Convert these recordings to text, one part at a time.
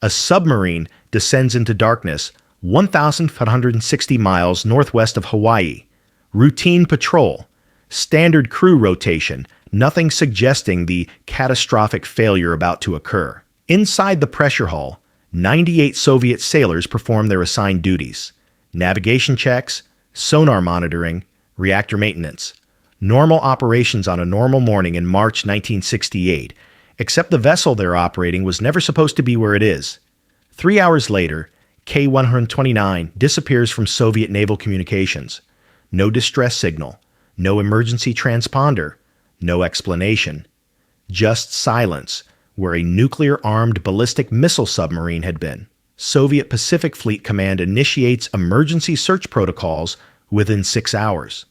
A submarine descends into darkness 1,560 miles northwest of Hawaii. Routine patrol, standard crew rotation, nothing suggesting the catastrophic failure about to occur. Inside the pressure hull, 98 Soviet sailors perform their assigned duties: navigation checks, sonar monitoring, reactor maintenance. Normal operations on a normal morning in March 1968, except the vessel they're operating was never supposed to be where it is. 3 hours later, K-129 disappears from Soviet naval communications. No distress signal, no emergency transponder, no explanation. Just silence where a nuclear-armed ballistic missile submarine had been. Soviet Pacific Fleet Command initiates emergency search protocols within 6 hours.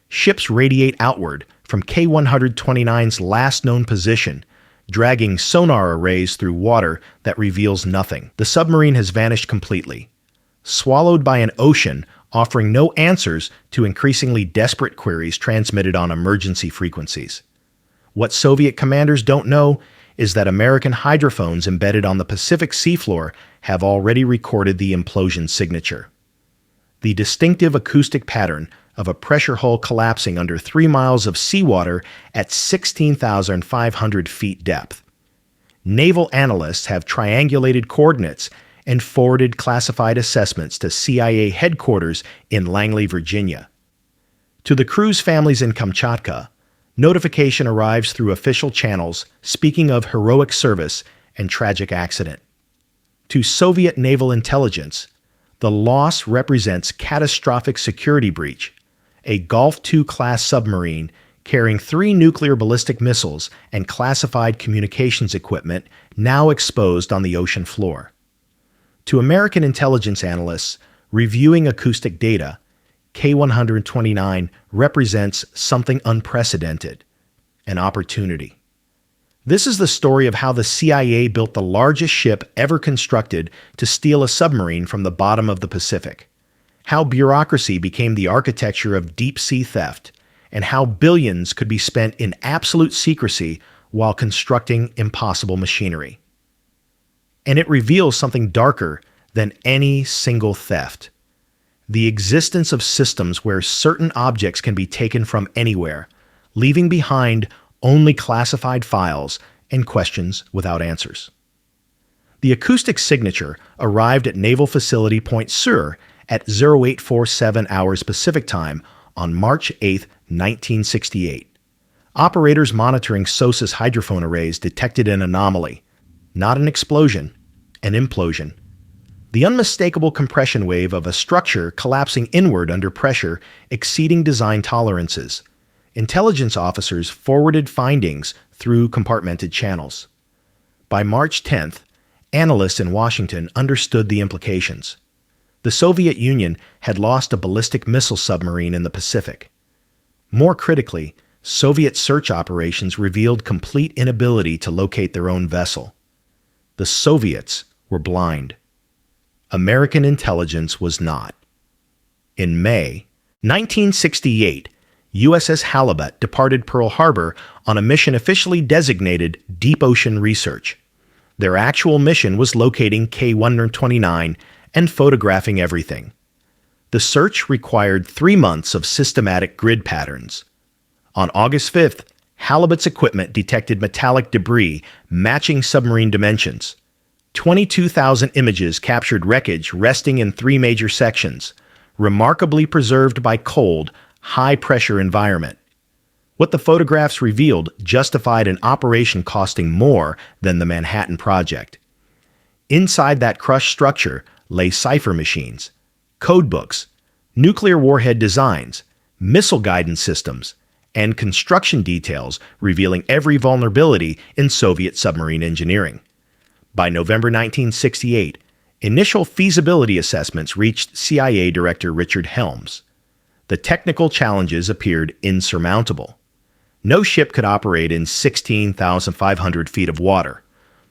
Ships radiate outward from K-129's last known position, dragging sonar arrays through water that reveals nothing. The submarine has vanished completely, swallowed by an ocean offering no answers to increasingly desperate queries transmitted on emergency frequencies. What Soviet commanders don't know is that American hydrophones embedded on the Pacific seafloor have already recorded the implosion signature. The distinctive acoustic pattern of a pressure hull collapsing under 3 miles of seawater at 16,500 feet depth. Naval analysts have triangulated coordinates and forwarded classified assessments to CIA headquarters in Langley, Virginia. To the crew's families in Kamchatka, notification arrives through official channels speaking of heroic service and tragic accident. To Soviet naval intelligence, the loss represents catastrophic security breach. A Golf II-class submarine carrying 3 nuclear ballistic missiles and classified communications equipment now exposed on the ocean floor. To American intelligence analysts reviewing acoustic data, K-129 represents something unprecedented, an opportunity. This is the story of how the CIA built the largest ship ever constructed to steal a submarine from the bottom of the Pacific, how bureaucracy became the architecture of deep-sea theft, and how billions could be spent in absolute secrecy while constructing impossible machinery. And it reveals something darker than any single theft: the existence of systems where certain objects can be taken from anywhere, leaving behind only classified files and questions without answers. The acoustic signature arrived at Naval Facility Point Sur at 0847 hours Pacific Time on March 8, 1968. Operators monitoring SOSUS hydrophone arrays detected an anomaly, not an explosion, an implosion. The unmistakable compression wave of a structure collapsing inward under pressure exceeding design tolerances. Intelligence officers forwarded findings through compartmented channels. By March 10th, analysts in Washington understood the implications. The Soviet Union had lost a ballistic missile submarine in the Pacific. More critically, Soviet search operations revealed complete inability to locate their own vessel. The Soviets were blind. American intelligence was not. In May 1968, USS Halibut departed Pearl Harbor on a mission officially designated Deep Ocean Research. Their actual mission was locating K-129 and photographing everything. The search required 3 months of systematic grid patterns. On August 5th, Halibut's equipment detected metallic debris matching submarine dimensions. 22,000 images captured wreckage resting in 3 major sections, remarkably preserved by cold, high-pressure environment. What the photographs revealed justified an operation costing more than the Manhattan Project. Inside that crushed structure lay cipher machines, codebooks, nuclear warhead designs, missile guidance systems, and construction details revealing every vulnerability in Soviet submarine engineering. By November 1968, initial feasibility assessments reached CIA Director Richard Helms. The technical challenges appeared insurmountable. No ship could operate in 16,500 feet of water.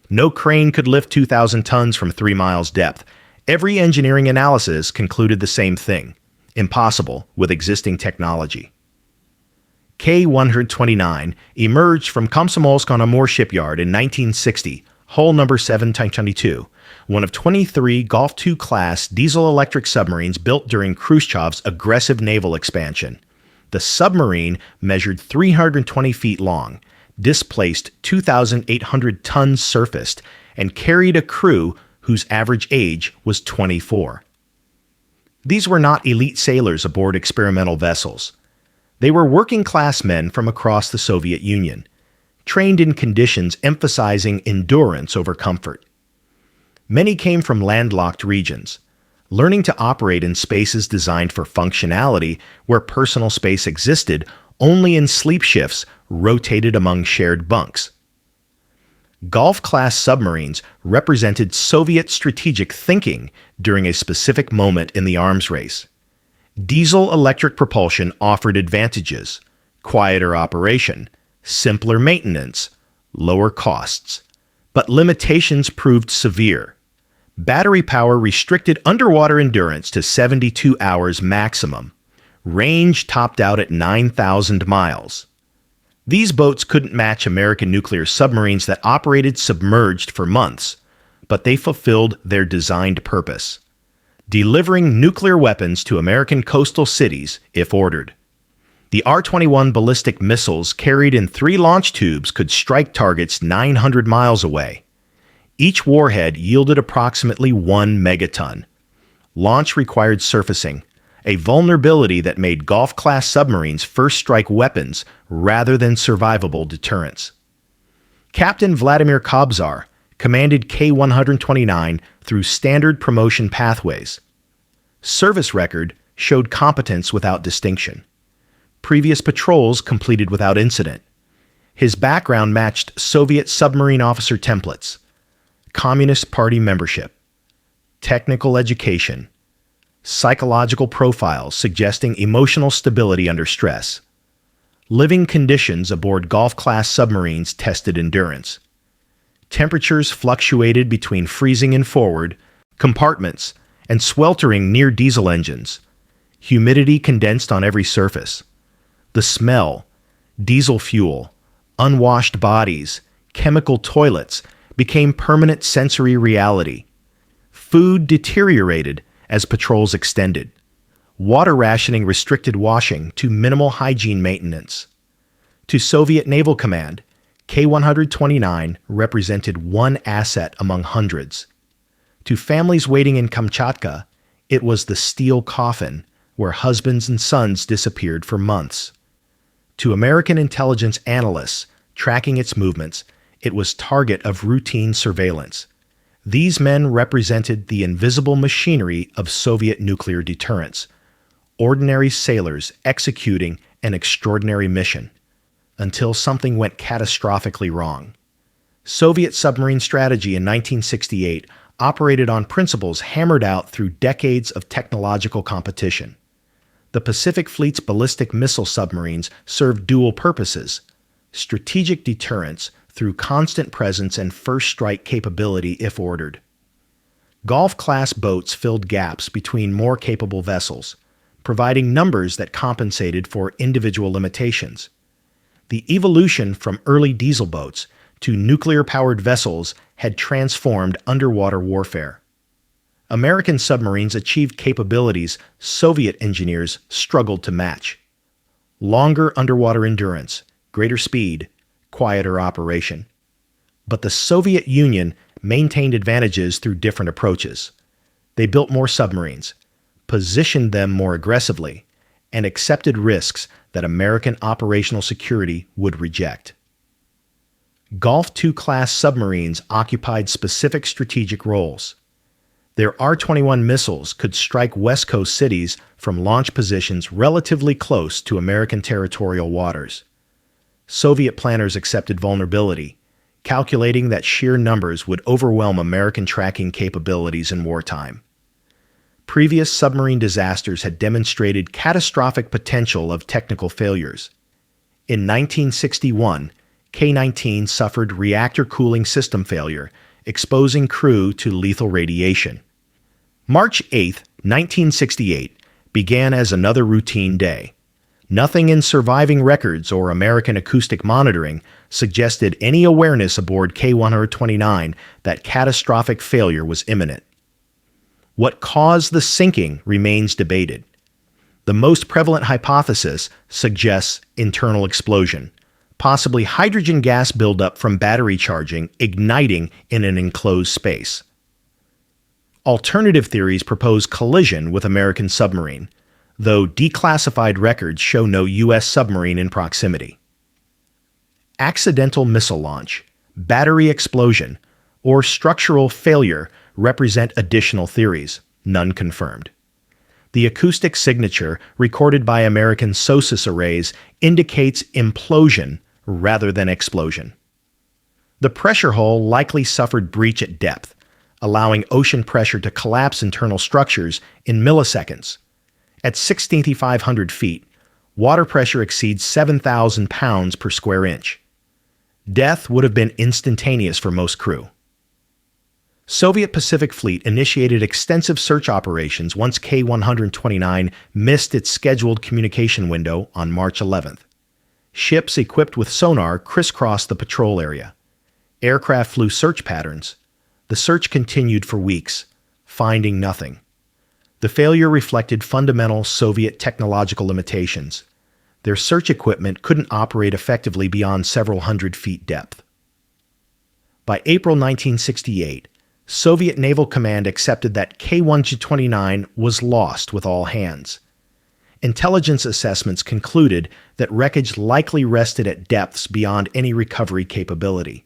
No crane could lift 2,000 tons from 3 miles depth. Every engineering analysis concluded the same thing: impossible with existing technology. K-129 emerged from Komsomolsk-on-Amur shipyard in 1960, hull number 722, one of 23 Golf II-class diesel-electric submarines built during Khrushchev's aggressive naval expansion. The submarine measured 320 feet long, displaced 2,800 tons surfaced, and carried a crew whose average age was 24. These were not elite sailors aboard experimental vessels. They were working-class men from across the Soviet Union, trained in conditions emphasizing endurance over comfort. Many came from landlocked regions, learning to operate in spaces designed for functionality where personal space existed only in sleep shifts rotated among shared bunks. Golf-class submarines represented Soviet strategic thinking during a specific moment in the arms race. Diesel-electric propulsion offered advantages: quieter operation, simpler maintenance, lower costs. But limitations proved severe. Battery power restricted underwater endurance to 72 hours maximum. Range topped out at 9,000 miles. These boats couldn't match American nuclear submarines that operated submerged for months, but they fulfilled their designed purpose: delivering nuclear weapons to American coastal cities if ordered. The R-21 ballistic missiles carried in 3 launch tubes could strike targets 900 miles away. Each warhead yielded approximately 1 megaton. Launch required surfacing, a vulnerability that made Golf-class submarines first-strike weapons rather than survivable deterrents. Captain Vladimir Kobzar commanded K-129 through standard promotion pathways. Service record showed competence without distinction. Previous patrols completed without incident. His background matched Soviet submarine officer templates: Communist Party membership, technical education, psychological profiles suggesting emotional stability under stress. Living conditions aboard Golf-class submarines tested endurance. Temperatures fluctuated between freezing in forward compartments and sweltering near diesel engines. Humidity condensed on every surface. The smell, diesel fuel, unwashed bodies, chemical toilets became permanent sensory reality. Food deteriorated as patrols extended. Water rationing restricted washing to minimal hygiene maintenance. To Soviet Naval Command, K-129 represented one asset among hundreds. To families waiting in Kamchatka, it was the steel coffin where husbands and sons disappeared for months. To American intelligence analysts tracking its movements, it was target of routine surveillance. These men represented the invisible machinery of Soviet nuclear deterrence, ordinary sailors executing an extraordinary mission, until something went catastrophically wrong. Soviet submarine strategy in 1968 operated on principles hammered out through decades of technological competition. The Pacific Fleet's ballistic missile submarines served dual purposes: strategic deterrence through constant presence and first-strike capability if ordered. Golf-class boats filled gaps between more capable vessels, providing numbers that compensated for individual limitations. The evolution from early diesel boats to nuclear-powered vessels had transformed underwater warfare. American submarines achieved capabilities Soviet engineers struggled to match: longer underwater endurance, greater speed, quieter operation. But the Soviet Union maintained advantages through different approaches. They built more submarines, positioned them more aggressively, and accepted risks that American operational security would reject. Golf II-class submarines occupied specific strategic roles. Their R-21 missiles could strike West Coast cities from launch positions relatively close to American territorial waters. Soviet planners accepted vulnerability, calculating that sheer numbers would overwhelm American tracking capabilities in wartime. Previous submarine disasters had demonstrated catastrophic potential of technical failures. In 1961, K-19 suffered reactor cooling system failure, exposing crew to lethal radiation. March 8, 1968, began as another routine day. Nothing in surviving records or American acoustic monitoring suggested any awareness aboard K-129 that catastrophic failure was imminent. What caused the sinking remains debated. The most prevalent hypothesis suggests internal explosion, possibly hydrogen gas buildup from battery charging igniting in an enclosed space. Alternative theories propose collision with American submarine, though declassified records show no U.S. submarine in proximity. Accidental missile launch, battery explosion, or structural failure represent additional theories, none confirmed. The acoustic signature recorded by American SOSUS arrays indicates implosion rather than explosion. The pressure hull likely suffered breach at depth, allowing ocean pressure to collapse internal structures in milliseconds. At 6,500 feet, water pressure exceeds 7,000 pounds per square inch. Death would have been instantaneous for most crew. Soviet Pacific Fleet initiated extensive search operations once K-129 missed its scheduled communication window on March 11th. Ships equipped with sonar crisscrossed the patrol area. Aircraft flew search patterns. The search continued for weeks, finding nothing. The failure reflected fundamental Soviet technological limitations. Their search equipment couldn't operate effectively beyond several hundred feet depth. By April 1968, Soviet Naval Command accepted that K-129 was lost with all hands. Intelligence assessments concluded that wreckage likely rested at depths beyond any recovery capability.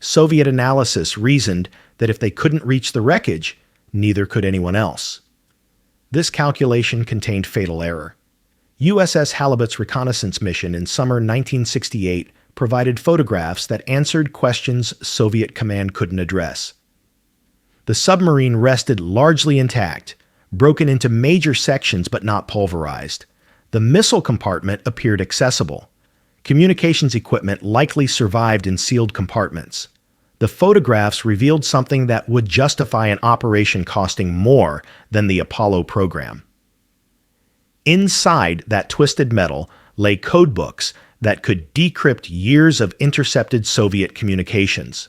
Soviet analysis reasoned that if they couldn't reach the wreckage, neither could anyone else. This calculation contained fatal error. USS Halibut's reconnaissance mission in summer 1968 provided photographs that answered questions Soviet command couldn't address. The submarine rested largely intact, broken into major sections but not pulverized. The missile compartment appeared accessible. Communications equipment likely survived in sealed compartments. The photographs revealed something that would justify an operation costing more than the Apollo program. Inside that twisted metal lay codebooks that could decrypt years of intercepted Soviet communications,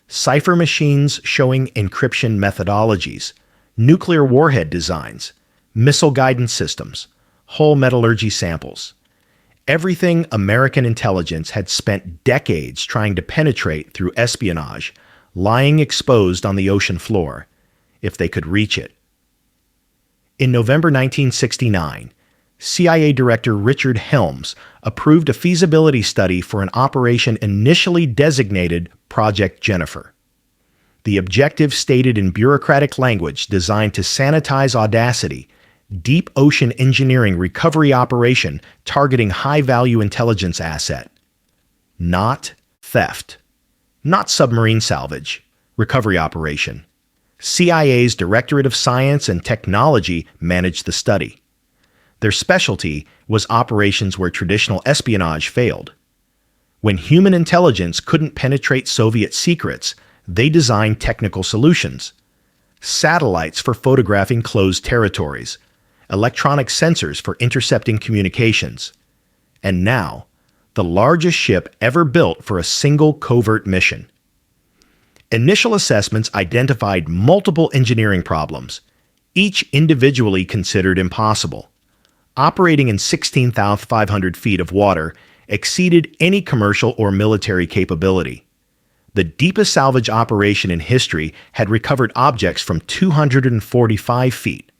cipher machines showing encryption methodologies, nuclear warhead designs, missile guidance systems, hull metallurgy samples. Everything American intelligence had spent decades trying to penetrate through espionage, lying exposed on the ocean floor, if they could reach it. In November 1969, CIA Director Richard Helms approved a feasibility study for an operation initially designated Project Jennifer. The objective stated in bureaucratic language designed to sanitize Audacity, deep ocean engineering recovery operation targeting high-value intelligence asset. Not theft. Not submarine salvage. Recovery operation. CIA's Directorate of Science and Technology managed the study. Their specialty was operations where traditional espionage failed. When human intelligence couldn't penetrate Soviet secrets, they designed technical solutions. Satellites for photographing closed territories, electronic sensors for intercepting communications, and now, the largest ship ever built for a single covert mission. Initial assessments identified multiple engineering problems, each individually considered impossible. Operating in 16,500 feet of water exceeded any commercial or military capability. The deepest salvage operation in history had recovered objects from 245 feet.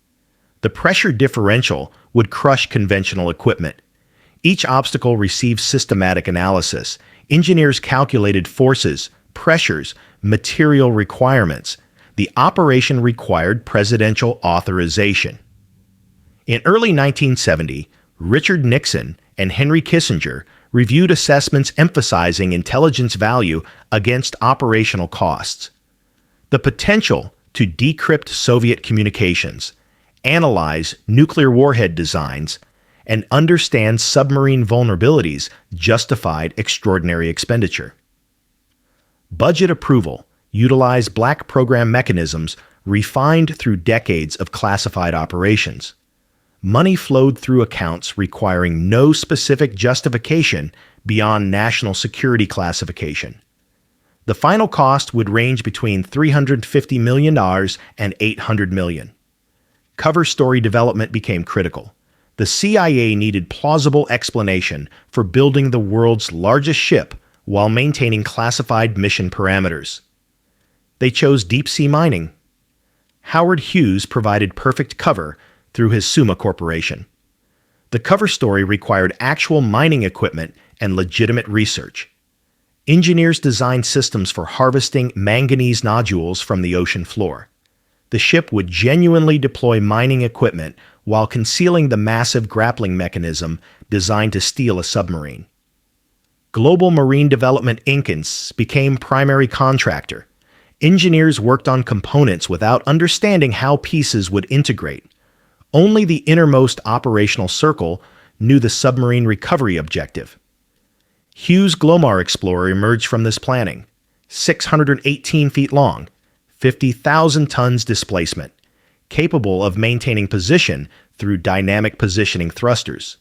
The pressure differential would crush conventional equipment. Each obstacle received systematic analysis. Engineers calculated forces, pressures, material requirements. The operation required presidential authorization. In early 1970, Richard Nixon and Henry Kissinger reviewed assessments emphasizing intelligence value against operational costs. The potential to decrypt Soviet communications, analyze nuclear warhead designs, and understand submarine vulnerabilities justified extraordinary expenditure. Budget approval utilized black program mechanisms refined through decades of classified operations. money flowed through accounts requiring no specific justification beyond national security classification. The final cost would range between $350 million and $800 million. Cover story development became critical. The CIA needed plausible explanation for building the world's largest ship while maintaining classified mission parameters. They chose deep-sea mining. Howard Hughes provided perfect cover through his Summa Corporation. The cover story required actual mining equipment and legitimate research. Engineers designed systems for harvesting manganese nodules from the ocean floor. The ship would genuinely deploy mining equipment while concealing the massive grappling mechanism designed to steal a submarine. Global Marine Development Inc. became primary contractor. Engineers worked on components without understanding how pieces would integrate. Only the innermost operational circle knew the submarine recovery objective. Hughes Glomar Explorer emerged from this planning, 618 feet long, 50,000 tons displacement, capable of maintaining position through dynamic positioning thrusters.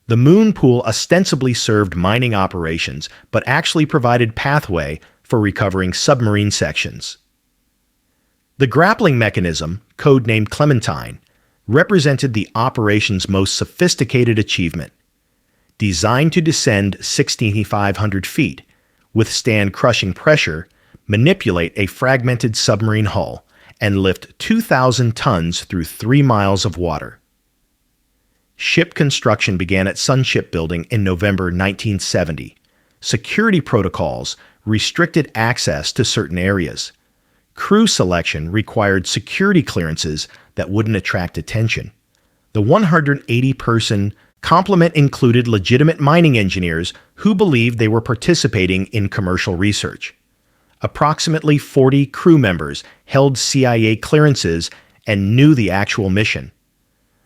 The moon pool ostensibly served mining operations, but actually provided pathway for recovering submarine sections. The grappling mechanism, codenamed Clementine, represented the operation's most sophisticated achievement. Designed to descend 6,500 feet, withstand crushing pressure, manipulate a fragmented submarine hull, and lift 2,000 tons through 3 miles of water. Ship construction began at Sun Shipbuilding in November 1970. Security protocols restricted access to certain areas. Crew selection required security clearances that wouldn't attract attention. The 180-person complement included legitimate mining engineers who believed they were participating in commercial research. Approximately 40 crew members held CIA clearances and knew the actual mission.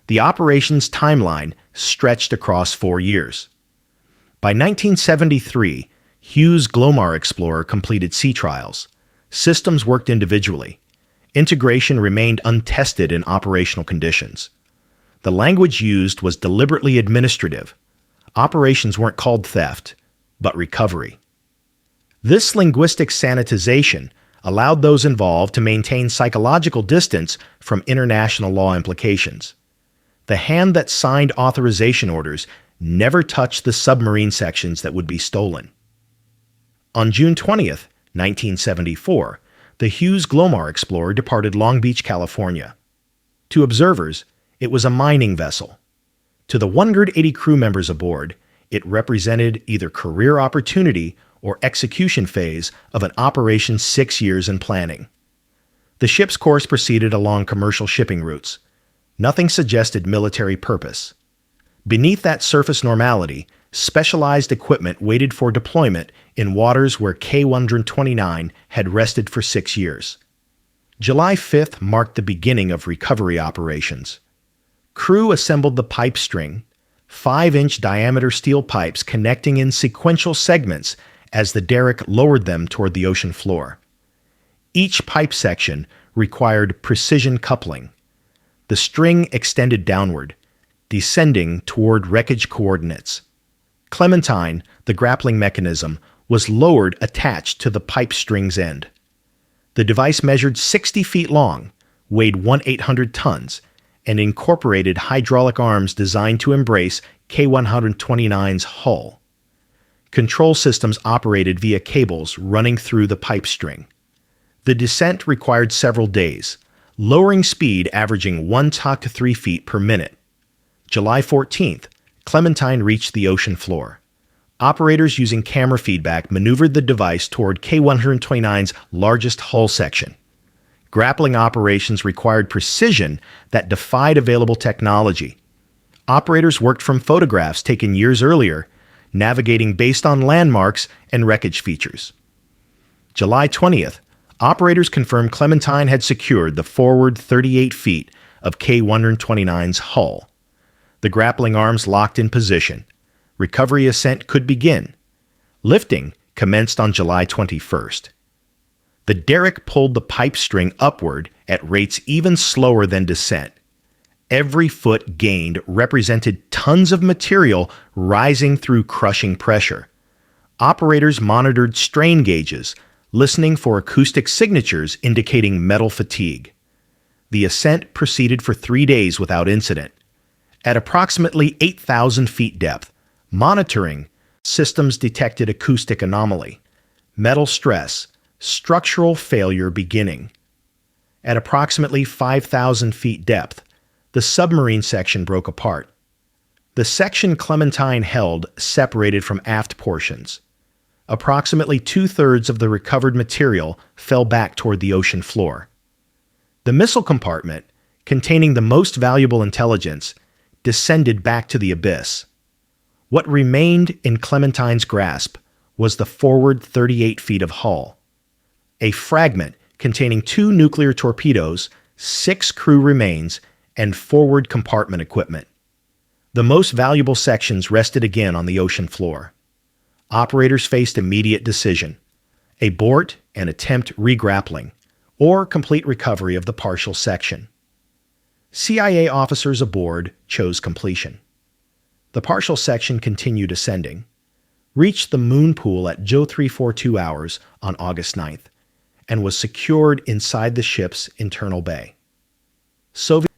The operations timeline stretched across 4 years. By 1973, Hughes Glomar Explorer completed sea trials. Systems worked individually. Integration remained untested in operational conditions. The language used was deliberately administrative. Operations weren't called theft, but recovery. This linguistic sanitization allowed those involved to maintain psychological distance from international law implications. The hand that signed authorization orders never touched the submarine sections that would be stolen. On June 20th, 1974, the Hughes Glomar Explorer departed Long Beach, California. To observers, it was a mining vessel. To the 180 crew members aboard, it represented either career opportunity or execution phase of an operation 6 years in planning. The ship's course proceeded along commercial shipping routes. Nothing suggested military purpose. Beneath that surface normality, specialized equipment waited for deployment in waters where K-129 had rested for 6 years. July 5th marked the beginning of recovery operations. Crew assembled the pipe string, 5-inch diameter steel pipes connecting in sequential segments as the derrick lowered them toward the ocean floor. Each pipe section required precision coupling. The string extended downward, descending toward wreckage coordinates. Clementine, the grappling mechanism, was lowered attached to the pipe string's end. The device measured 60 feet long, weighed 1,800 tons, and incorporated hydraulic arms designed to embrace K-129's hull. Control systems operated via cables running through the pipe string. The descent required several days, lowering speed averaging 1 to 3 feet per minute. July 14th, Clementine reached the ocean floor. Operators using camera feedback maneuvered the device toward K-129's largest hull section. Grappling operations required precision that defied available technology. Operators worked from photographs taken years earlier, navigating based on landmarks and wreckage features. July 20th, operators confirmed Clementine had secured the forward 38 feet of K-129's hull. The grappling arms locked in position. Recovery ascent could begin. Lifting commenced on July 21st. The derrick pulled the pipe string upward at rates even slower than descent. Every foot gained represented tons of material rising through crushing pressure. Operators monitored strain gauges, listening for acoustic signatures indicating metal fatigue. The ascent proceeded for 3 days without incident. At approximately 8,000 feet depth, monitoring systems detected acoustic anomaly, metal stress, structural failure beginning. At approximately 5,000 feet depth, the submarine section broke apart. The section Clementine held separated from aft portions. Approximately 2/3 of the recovered material fell back toward the ocean floor. The missile compartment, containing the most valuable intelligence, descended back to the abyss. What remained in Clementine's grasp was the forward 38 feet of hull. A fragment containing 2 nuclear torpedoes, 6 crew remains, and forward compartment equipment. The most valuable sections rested again on the ocean floor. Operators faced immediate decision: abort and attempt regrappling, or complete recovery of the partial section. CIA officers aboard chose completion. The partial section continued ascending, reached the moon pool at 0342 hours on August 9th, and was secured inside the ship's internal bay.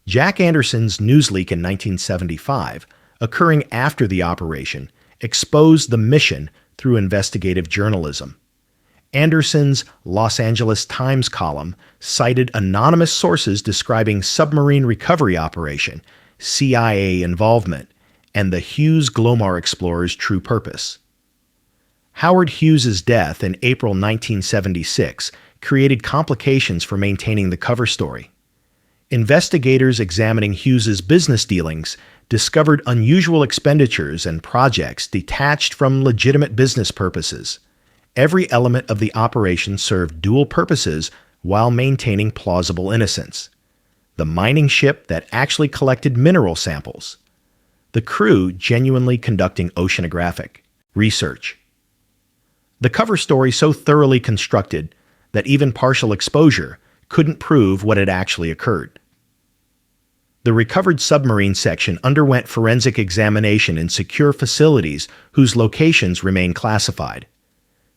Jack Anderson's news leak in 1975, occurring after the operation, exposed the mission through investigative journalism. Anderson's Los Angeles Times column cited anonymous sources describing submarine recovery operation, CIA involvement, and the Hughes Glomar explorer's true purpose. Howard Hughes's death in April 1976 created complications for maintaining the cover story. Investigators examining Hughes's business dealings discovered unusual expenditures and projects detached from legitimate business purposes. Every element of the operation served dual purposes while maintaining plausible innocence. The mining ship that actually collected mineral samples. The crew genuinely conducting oceanographic research. The cover story so thoroughly constructed that even partial exposure couldn't prove what had actually occurred. The recovered submarine section underwent forensic examination in secure facilities whose locations remain classified.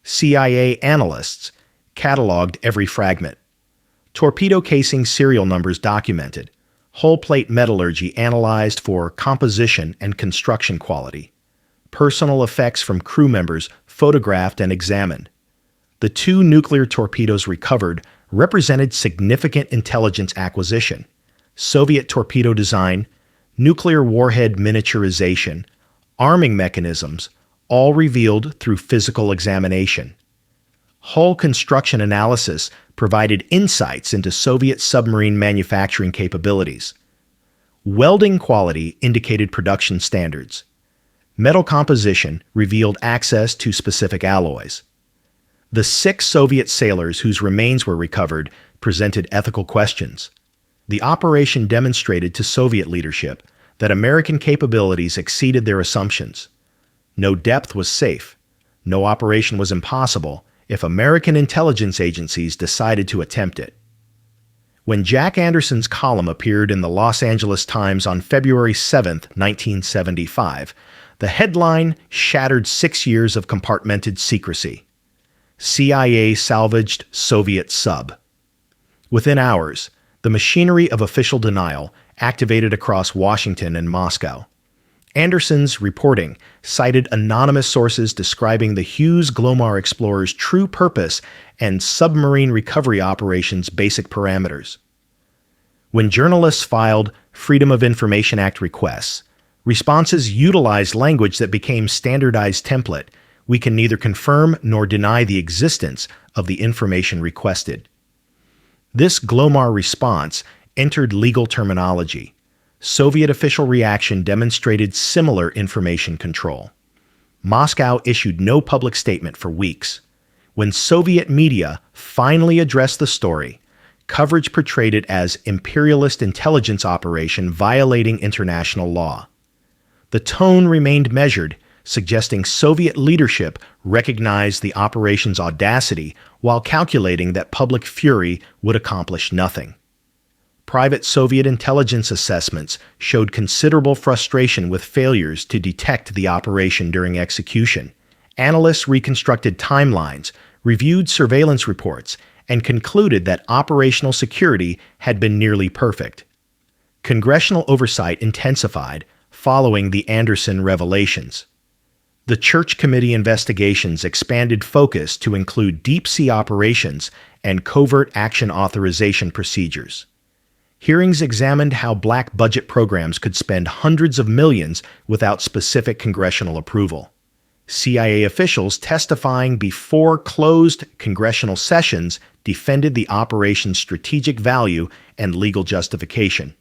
CIA analysts cataloged every fragment. Torpedo casing serial numbers documented. Hull plate metallurgy analyzed for composition and construction quality. Personal effects from crew members photographed and examined. The 2 nuclear torpedoes recovered represented significant intelligence acquisition. Soviet torpedo design, nuclear warhead miniaturization, arming mechanisms, all revealed through physical examination. Hull construction analysis provided insights into Soviet submarine manufacturing capabilities. Welding quality indicated production standards. Metal composition revealed access to specific alloys. The 6 Soviet sailors whose remains were recovered presented ethical questions. The operation demonstrated to Soviet leadership that American capabilities exceeded their assumptions. No depth was safe. No operation was impossible if American intelligence agencies decided to attempt it. When Jack Anderson's column appeared in the Los Angeles Times on February 7, 1975, the headline shattered 6 years of compartmented secrecy. CIA salvaged Soviet sub. Within hours, the machinery of official denial activated across Washington and Moscow. Anderson's reporting cited anonymous sources describing the Hughes Glomar explorer's true purpose and submarine recovery operations' basic parameters. When journalists filed Freedom of Information Act requests, responses utilized language that became standardized template. We can neither confirm nor deny the existence of the information requested. This Glomar response entered legal terminology. Soviet official reaction demonstrated similar information control. Moscow issued no public statement for weeks. When Soviet media finally addressed the story, coverage portrayed it as imperialist intelligence operation violating international law. The tone remained measured, suggesting Soviet leadership recognized the operation's audacity while calculating that public fury would accomplish nothing. Private Soviet intelligence assessments showed considerable frustration with failures to detect the operation during execution. Analysts reconstructed timelines, reviewed surveillance reports, and concluded that operational security had been nearly perfect. Congressional oversight intensified following the Anderson revelations. The Church Committee investigations expanded focus to include deep-sea operations and covert action authorization procedures. Hearings examined how black budget programs could spend hundreds of millions without specific congressional approval. CIA officials testifying before closed congressional sessions defended the operation's strategic value and legal justification.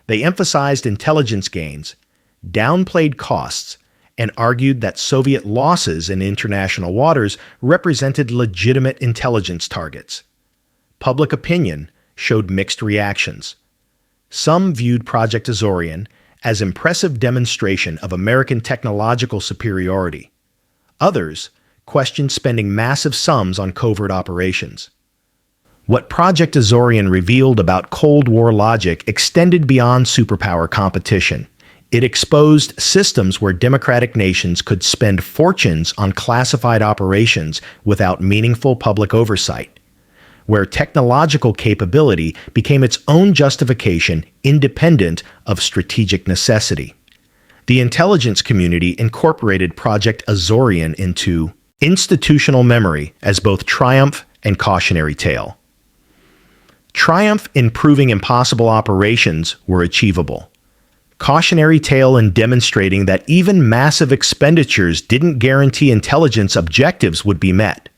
They emphasized intelligence gains, downplayed costs, and argued that Soviet losses in international waters represented legitimate intelligence targets. Public opinion showed mixed reactions. Some viewed Project Azorian as impressive demonstration of American technological superiority. Others questioned spending massive sums on covert operations. What Project Azorian revealed about Cold War logic extended beyond superpower competition. It exposed systems where democratic nations could spend fortunes on classified operations without meaningful public oversight, where technological capability became its own justification independent of strategic necessity. The intelligence community incorporated Project Azorian into institutional memory as both triumph and cautionary tale. Triumph in proving impossible operations were achievable. Cautionary tale in demonstrating that even massive expenditures didn't guarantee intelligence objectives would be met.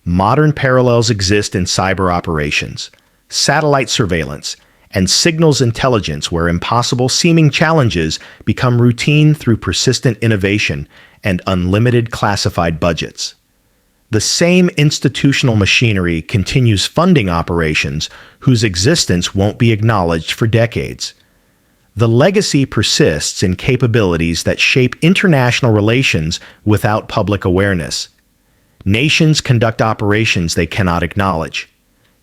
Modern parallels exist in cyber operations, satellite surveillance, and signals intelligence where impossible seeming challenges become routine through persistent innovation and unlimited classified budgets. The same institutional machinery continues funding operations whose existence won't be acknowledged for decades. The legacy persists in capabilities that shape international relations without public awareness. Nations conduct operations they cannot acknowledge.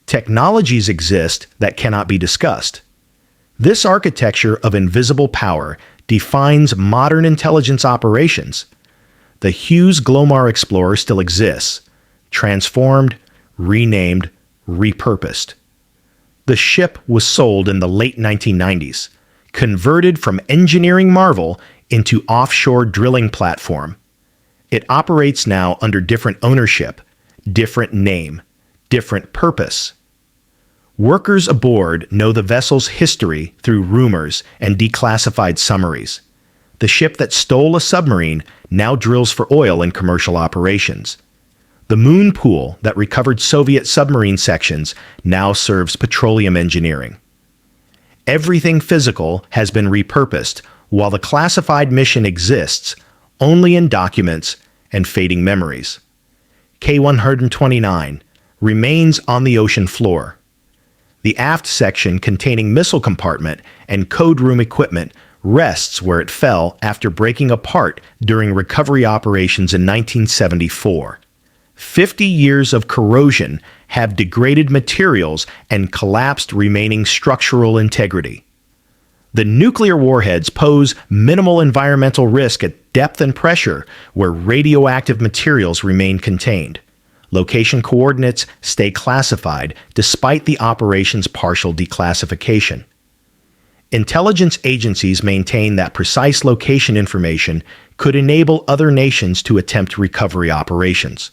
Technologies exist that cannot be discussed. This architecture of invisible power defines modern intelligence operations. The Hughes Glomar Explorer still exists, transformed, renamed, repurposed. The ship was sold in the late 1990s, converted from engineering marvel into offshore drilling platform. It operates now under different ownership, different name, different purpose. Workers aboard know the vessel's history through rumors and declassified summaries. The ship that stole a submarine now drills for oil in commercial operations. The moon pool that recovered Soviet submarine sections now serves petroleum engineering. Everything physical has been repurposed, while the classified mission exists only in documents and fading memories. K-129 remains on the ocean floor. The aft section containing missile compartment and code room equipment rests where it fell after breaking apart during recovery operations in 1974. 50 years of corrosion have degraded materials and collapsed remaining structural integrity. The nuclear warheads pose minimal environmental risk at depth and pressure where radioactive materials remain contained. Location coordinates stay classified despite the operation's partial declassification. Intelligence agencies maintain that precise location information could enable other nations to attempt recovery operations.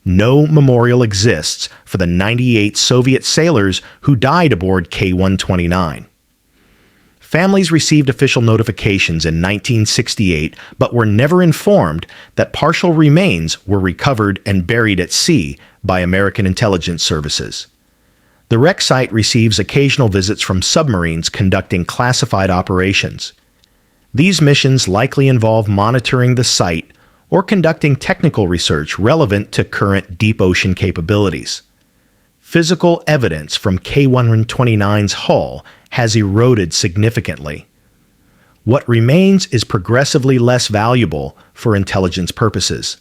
No memorial exists for the 98 Soviet sailors who died aboard K-129. Families received official notifications in 1968 but were never informed that partial remains were recovered and buried at sea by American intelligence services. The wreck site receives occasional visits from submarines conducting classified operations. These missions likely involve monitoring the site or conducting technical research relevant to current deep ocean capabilities. Physical evidence from K-129's hull has eroded significantly. What remains is progressively less valuable for intelligence purposes.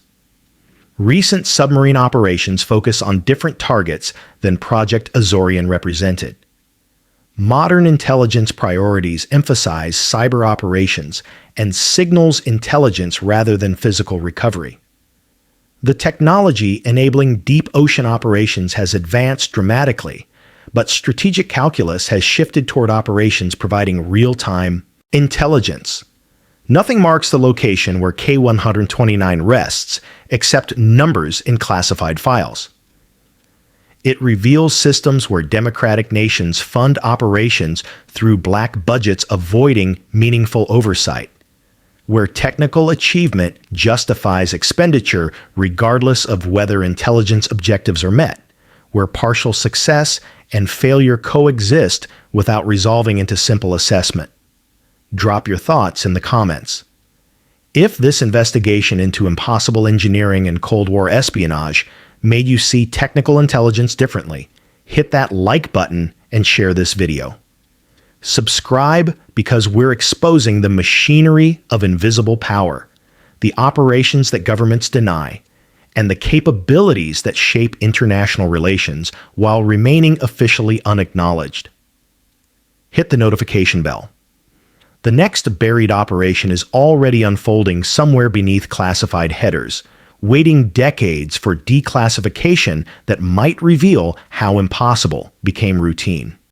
Recent submarine operations focus on different targets than Project Azorian represented. Modern intelligence priorities emphasize cyber operations and signals intelligence rather than physical recovery. The technology enabling deep ocean operations has advanced dramatically, but strategic calculus has shifted toward operations providing real-time intelligence. Nothing marks the location where K-129 rests except numbers in classified files. It reveals systems where democratic nations fund operations through black budgets avoiding meaningful oversight, where technical achievement justifies expenditure regardless of whether intelligence objectives are met, where partial success and failure coexist without resolving into simple assessment. Drop your thoughts in the comments. If this investigation into impossible engineering and Cold War espionage made you see technical intelligence differently, hit that like button and share this video. Subscribe because we're exposing the machinery of invisible power, the operations that governments deny, and the capabilities that shape international relations while remaining officially unacknowledged. Hit the notification bell. The next buried operation is already unfolding somewhere beneath classified headers, waiting decades for declassification that might reveal how impossible became routine.